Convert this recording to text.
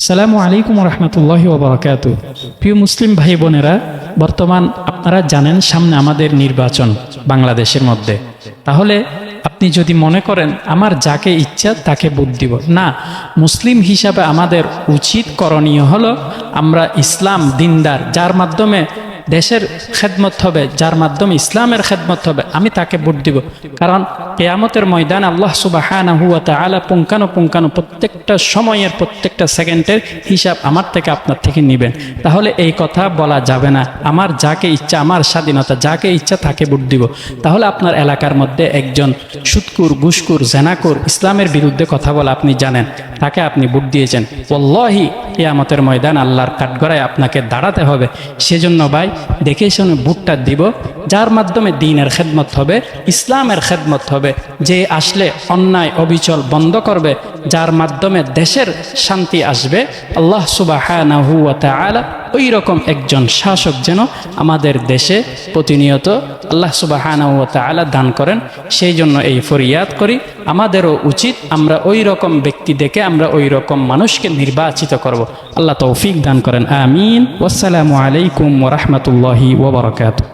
আসসালামু আলাইকুম রহমতুল্লাহি ওয়া বারাকাতুহু। প্রিয় মুসলিম ভাই বোনেরা, বর্তমান আপনারা জানেন সামনে আমাদের নির্বাচন বাংলাদেশের মধ্যে। তাহলে আপনি যদি মনে করেন আমার যাকে ইচ্ছা তাকে ভোট দিব, না, মুসলিম হিসাবে আমাদের উচিত করণীয় হলো আমরা ইসলাম দিনদার, যার মাধ্যমে দেশের খেদমত হবে, যার মাধ্যমে ইসলামের খেদমত হবে, আমি তাকে ভোট দিব। কারণ কিয়ামতের ময়দান আল্লাহ সুবহানাহু ওয়া তাআলা পুঙ্খানুপুঙ্খানু প্রত্যেকটা সময়ের প্রত্যেকটা সেকেন্ডের হিসাব আমার থেকে আপনার থেকে নেবেন। তাহলে এই কথা বলা যাবে না আমার যাকে ইচ্ছা, আমার স্বাধীনতা, যাকে ইচ্ছা তাকে ভোট দিব। তাহলে আপনার এলাকার মধ্যে একজন সুদকুর, ঘুষকুর, জেনাকুর, ইসলামের বিরুদ্ধে কথা বলা আপনি জানেন, তাকে আপনি ভোট দিয়েছেন, ওয়াল্লাহি কিয়ামতের ময়দান আল্লাহর কাঠগড়ায় আপনাকে দাঁড়াতে হবে। সেজন্য ভাই দেখে শুনে ভোটটা দিব, যার মাধ্যমে দ্বীনের খেদমত হবে, ইসলামের খেদমত হবে, যে আসলে অন্যায় অবিচল বন্ধ করবে, যার মাধ্যমে দেশের শান্তি আসবে। আল্লাহ সুবহানাহু ওয়া তাআলা ওই রকম একজন শাসক যেন আমাদের দেশে প্রতিনিয়ত আল্লাহ সুবহানাহু ওয়া তাআলা দান করেন। সেই জন্য এই ফরিয়াদ করি, আমাদেরও উচিত আমরা ওই রকম ব্যক্তি দেখে আমরা ওই রকম মানুষকে নির্বাচিত করব। আল্লাহ তৌফিক দান করেন, আমিন। ওয়াসসালামু আলাইকুম ওয়া রাহমাতুল্লাহি ওয়া বারাকাতুহু।